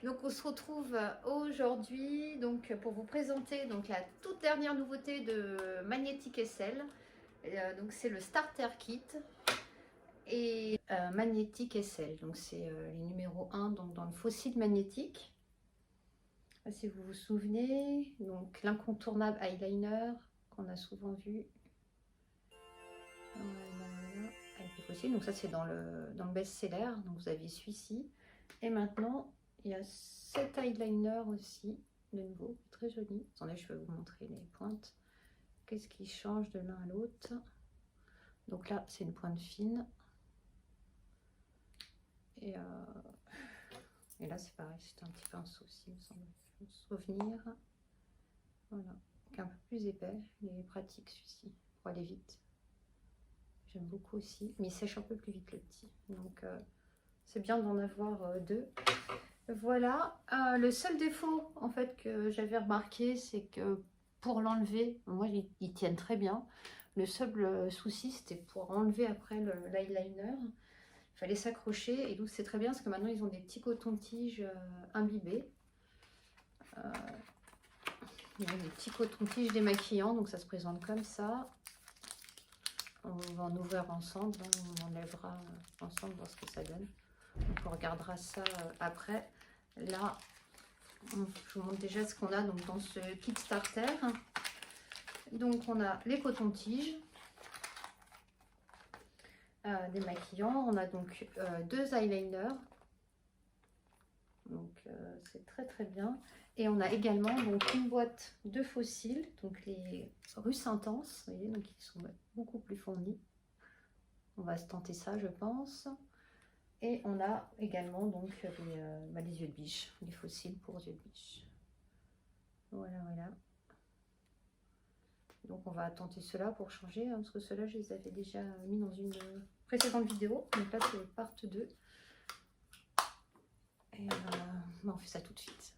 Donc on se retrouve aujourd'hui donc pour vous présenter donc la toute dernière nouveauté de Magnetic SL. Donc c'est le Starter Kit et Magnetic SL. Donc c'est les numéros 1 donc dans le fossile magnétique. Si vous vous souvenez, donc l'incontournable eyeliner qu'on a souvent vu. Voilà, avec les fossiles. Donc ça c'est dans le best-seller. Donc vous aviez celui-ci. Et maintenant, il y a cet eyeliner aussi, de nouveau, très joli. Attendez, je vais vous montrer les pointes. Qu'est-ce qui change de l'un à l'autre? Donc là, c'est une pointe fine. Et là, c'est pareil, c'est un petit pinceau aussi, il me semble. Je me souvenir. Voilà, qui est un peu plus épais. Il est pratique celui-ci, pour aller vite. J'aime beaucoup aussi, mais il sèche un peu plus vite le petit. Donc, c'est bien d'en avoir deux. Voilà, le seul défaut en fait que j'avais remarqué, c'est que pour l'enlever, moi ils tiennent très bien. Le seul souci, c'était pour enlever après l'eyeliner, il fallait s'accrocher. Et donc c'est très bien parce que maintenant ils ont des petits cotons-tiges imbibés. Ils ont des petits cotons-tiges démaquillants, donc ça se présente comme ça. On va en ouvrir ensemble, hein, on enlèvera ensemble, voir ce que ça donne. Donc on regardera ça après. Là, je vous montre déjà ce qu'on a donc dans ce kit starter. Donc on a les cotons-tiges démaquillants, on a donc deux eyeliners, donc c'est très très bien. Et on a également donc une boîte de fossiles, donc les Russes Intenses, vous voyez, donc ils sont beaucoup plus fournis. On va se tenter ça, je pense. Et on a également donc les yeux de biche, les fossiles pour yeux de biche. Voilà, voilà. Donc on va tenter cela pour changer, hein, parce que ceux-là, je les avais déjà mis dans une précédente vidéo. Donc là, c'est part 2. Et on fait ça tout de suite.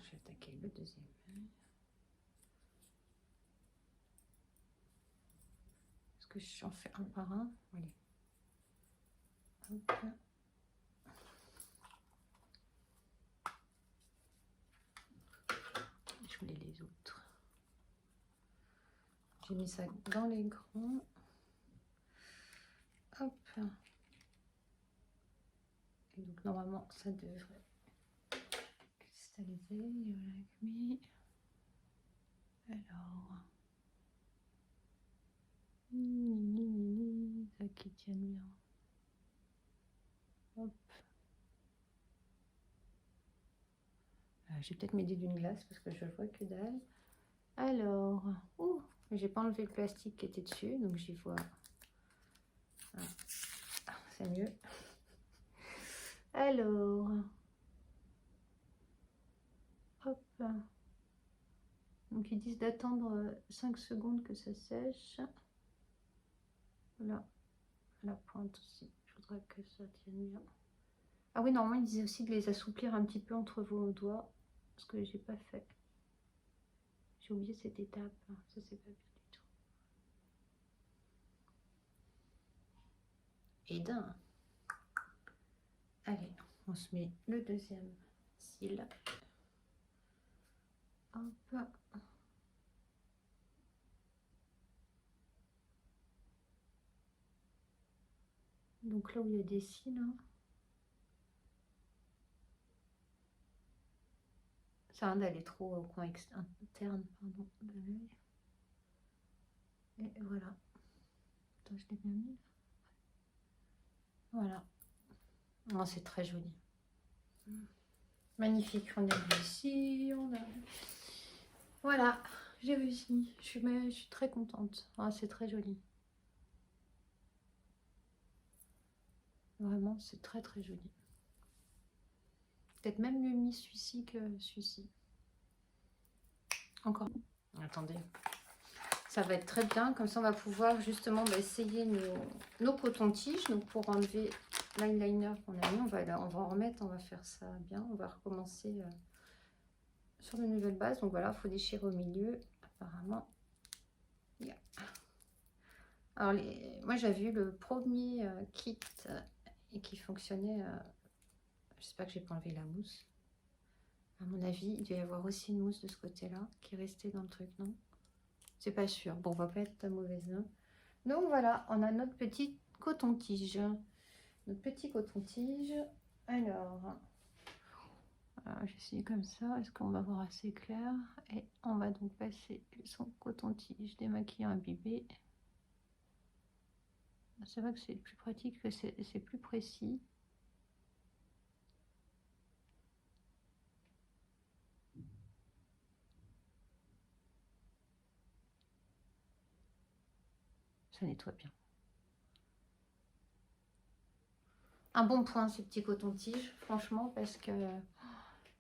Je vais attaquer le deuxième. Est-ce que j'en fais un par un? Allez. Hop. Je voulais les autres. J'ai mis ça dans les grands. Hop. Et donc normalement ça devrait cristalliser. Voilà, alors. Ça qui tient bien. Hop. Je vais peut-être m'aider d'une glace parce que je vois que dalle. Alors, j'ai pas enlevé le plastique qui était dessus, donc j'y vois. Ah, c'est mieux. Alors, hop. Donc ils disent d'attendre 5 secondes que ça sèche. Voilà, la pointe aussi. Je voudrais que ça tienne bien. Ah oui, normalement ils disaient aussi de les assouplir un petit peu entre vos doigts, ce que j'ai pas fait. J'ai oublié cette étape, ça c'est pas bien du tout. Et d'un. Allez, on se met le deuxième cil. Hop. Donc là où il y a des cils, hein. Ça rien d'aller trop au coin interne, pardon, de l'œil. Et voilà. Attends, je l'ai bien mis. Voilà. Oh, c'est très joli. Magnifique. On a réussi. Voilà, j'ai réussi. Je suis très contente. Oh, c'est très joli. Vraiment, c'est très très joli. Peut-être même mieux mis celui-ci que celui-ci. Encore. Attendez. ça va être très bien. Comme ça, on va pouvoir justement essayer nos cotons-tiges. Donc, pour enlever l'eyeliner qu'on a mis, on va en remettre, on va faire ça bien. On va recommencer sur de nouvelles bases. Donc, voilà, il faut déchirer au milieu. Apparemment, yeah. Alors, moi, j'avais eu le premier kit et qui fonctionnait. J'espère que j'ai pas enlevé la mousse. À mon avis, il doit y avoir aussi une mousse de ce côté-là qui est restée dans le truc, non? C'est pas sûr. Bon, on va pas être à mauvaise note. Donc voilà, on a notre petit coton-tige. Notre petit coton-tige. Alors, j'essaie comme ça. Est-ce qu'on va voir assez clair? Et on va donc passer son coton-tige démaquillant imbibé. C'est vrai que c'est plus pratique, que c'est plus précis. Ça nettoie bien. Un bon point, ces petits cotons-tiges, franchement, parce que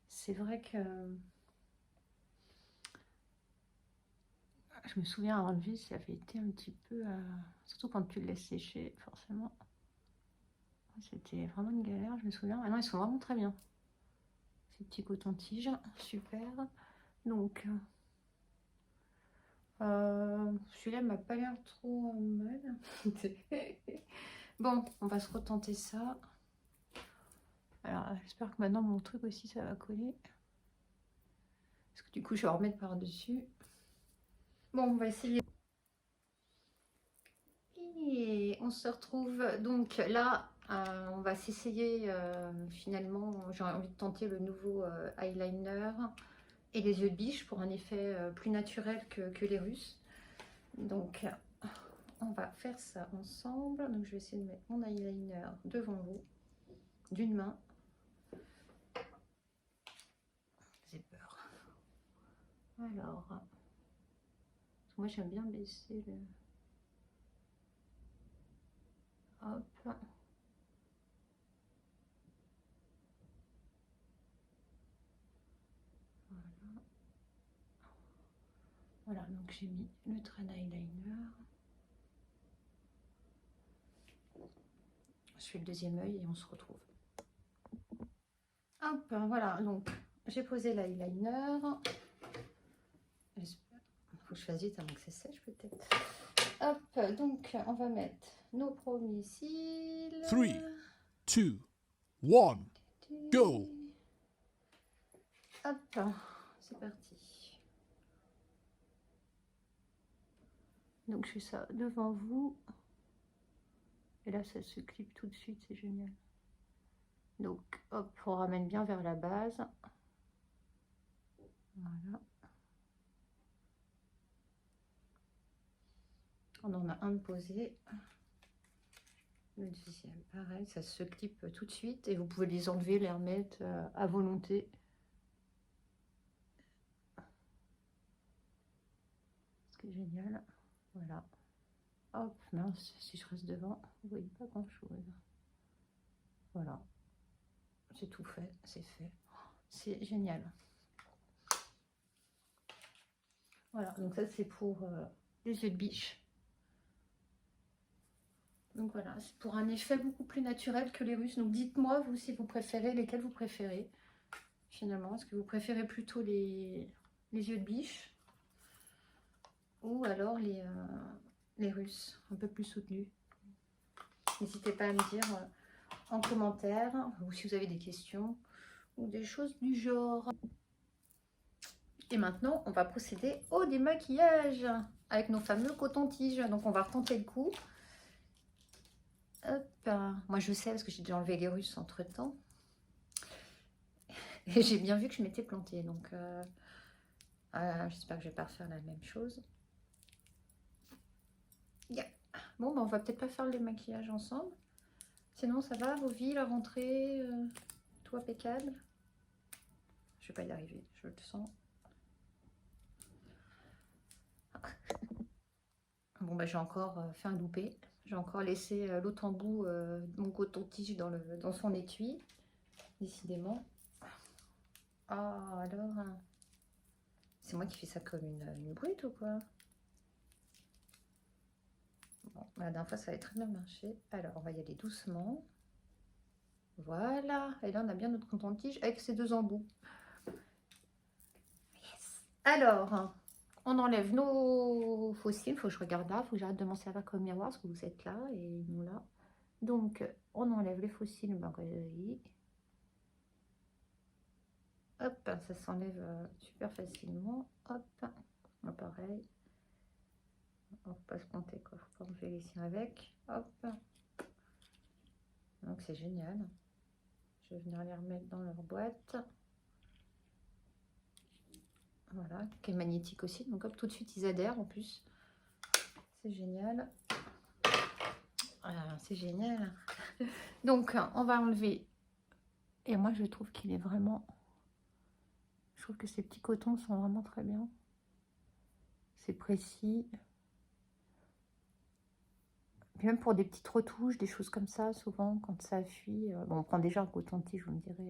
c'est vrai que je me souviens à enlever, ça avait été un petit peu, surtout quand tu le laisses sécher, forcément. C'était vraiment une galère, je me souviens. Ah non, ils sont vraiment très bien. Ces petits cotons-tiges, super. Donc, celui-là m'a pas l'air trop mal. Bon, on va se retenter ça. Alors, j'espère que maintenant mon truc aussi, ça va coller. Parce que du coup, je vais remettre par-dessus. Bon, on va essayer. Et on se retrouve donc là. On va s'essayer finalement. J'ai envie de tenter le nouveau eyeliner et les yeux de biche pour un effet plus naturel que les Russes. Donc, on va faire ça ensemble. Donc, je vais essayer de mettre mon eyeliner devant vous d'une main. J'ai peur. Alors, moi j'aime bien baisser le. Hop. Voilà, donc j'ai mis le train eyeliner. Je fais le deuxième œil et on se retrouve. Hop, voilà, donc j'ai posé l'eyeliner. Il faut que je fasse vite avant que ça sèche peut-être. Hop, donc on va mettre nos premiers cils. 3, 2, 1, go! Hop, c'est parti. Donc je fais ça devant vous. Et là, ça se clip tout de suite, c'est génial. Donc, hop, on ramène bien vers la base. Voilà. On en a un de posé. Le deuxième, pareil, ça se clip tout de suite. Et vous pouvez les enlever, les remettre à volonté. C'est génial. Voilà. Hop, mince, si je reste devant, vous voyez pas grand chose. Voilà. C'est tout fait, c'est fait. C'est génial. Voilà, donc ça c'est pour les yeux de biche. Donc voilà, c'est pour un effet beaucoup plus naturel que les Russes. Donc dites-moi, vous, si vous préférez, lesquels vous préférez. Finalement, est-ce que vous préférez plutôt les yeux de biche ou alors les Russes, un peu plus soutenus? N'hésitez pas à me dire en commentaire, ou si vous avez des questions ou des choses du genre. Et maintenant, on va procéder au démaquillage avec nos fameux cotons-tiges. Donc on va retenter le coup. Hop. Moi je sais parce que j'ai déjà enlevé les Russes entre temps. Et j'ai bien vu que je m'étais plantée. Donc j'espère que je vais pas refaire la même chose. Yeah. Bon, bah, on va peut-être pas faire le démaquillage ensemble. Sinon ça va, vos vies, la rentrée, tout impeccable. Je vais pas y arriver, je le sens. Bon, bah j'ai encore fait un loupé. J'ai encore laissé l'autre embout de mon coton-tige dans son étui. Décidément. Ah, alors. C'est moi qui fais ça comme une brute ou quoi? Bon, la dernière fois, ça avait très bien marché. Alors, on va y aller doucement. Voilà. Et là, on a bien notre coton-tige avec ces 2 embouts. Yes. Alors, on enlève nos fossiles. Il faut que je regarde là. Il faut que j'arrête de m'en servir comme miroir parce que vous êtes là et nous là. Donc, on enlève les fossiles Marguerite. Hop, ça s'enlève super facilement. Hop, pareil. On ne faut pas se planter, quoi. Faut pas enlever les siens avec. Hop. Donc c'est génial. Je vais venir les remettre dans leur boîte. Voilà, qui est magnétique aussi. Donc hop, tout de suite ils adhèrent en plus. C'est génial. Voilà, c'est génial. Donc on va enlever. Et moi je trouve qu'il est vraiment... Je trouve que ces petits cotons sont vraiment très bien. C'est précis. Puis même pour des petites retouches, des choses comme ça, souvent quand ça fuit. Bon, on prend déjà un coton-tige, vous me direz,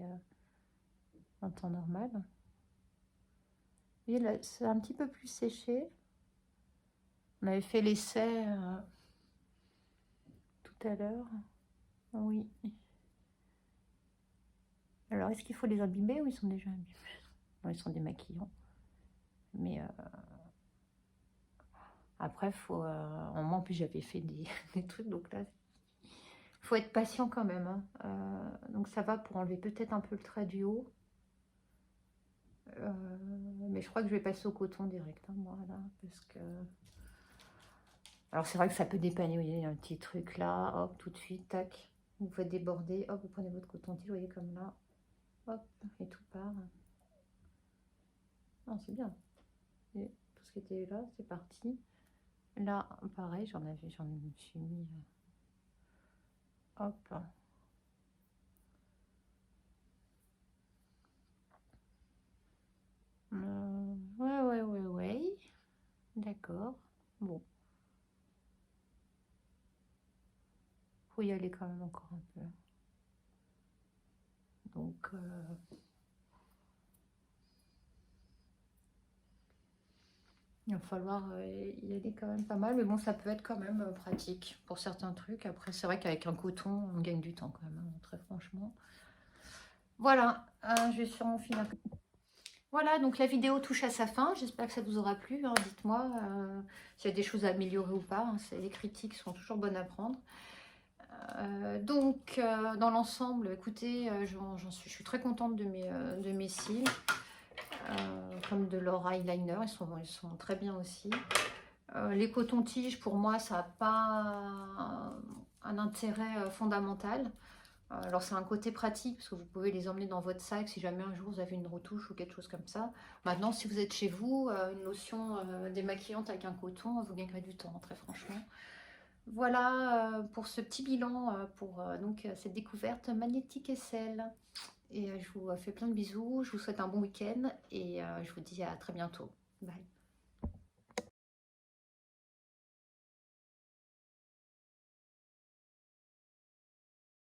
en temps normal. Vous voyez, là, c'est un petit peu plus séché. On avait fait l'essai tout à l'heure. Oui. Alors, est-ce qu'il faut les abîmer ou ils sont déjà abîmés? Non, ils sont démaquillants. Mais après, faut... moi, en plus, j'avais fait des trucs, donc là, il faut être patient quand même. Hein. Donc, ça va pour enlever peut-être un peu le trait du haut. Mais je crois que je vais passer au coton direct, hein, moi, là, parce que... Alors, c'est vrai que ça peut dépanner, vous voyez, un petit truc là, hop, tout de suite, tac. Vous faites déborder, hop, vous prenez votre coton-tige, vous voyez, comme là. Hop, et tout part. Non, c'est bien. Et tout ce qui était là, c'est parti. Là, pareil, j'en me suis mis... hop. Ouais. D'accord. Bon. Faut y aller quand même encore un peu. Donc... il va falloir y aller quand même pas mal, mais bon, ça peut être quand même pratique pour certains trucs. Après, c'est vrai qu'avec un coton, on gagne du temps quand même, hein, très franchement. Voilà, je vais sûrement finir. Voilà, donc la vidéo touche à sa fin. J'espère que ça vous aura plu. Hein. Dites-moi s'il y a des choses à améliorer ou pas. Hein. Les critiques sont toujours bonnes à prendre. Donc, dans l'ensemble, écoutez, je suis très contente de mes cils. Comme de leur eyeliner, ils sont très bien aussi. Les cotons-tiges, pour moi, ça n'a pas un intérêt fondamental. Alors, c'est un côté pratique, parce que vous pouvez les emmener dans votre sac si jamais un jour vous avez une retouche ou quelque chose comme ça. Maintenant, si vous êtes chez vous, une lotion démaquillante avec un coton, vous gagnerez du temps, très franchement. Voilà pour ce petit bilan, pour donc cette découverte magnétique Essel. Et je vous fais plein de bisous, je vous souhaite un bon week-end et je vous dis à très bientôt. Bye.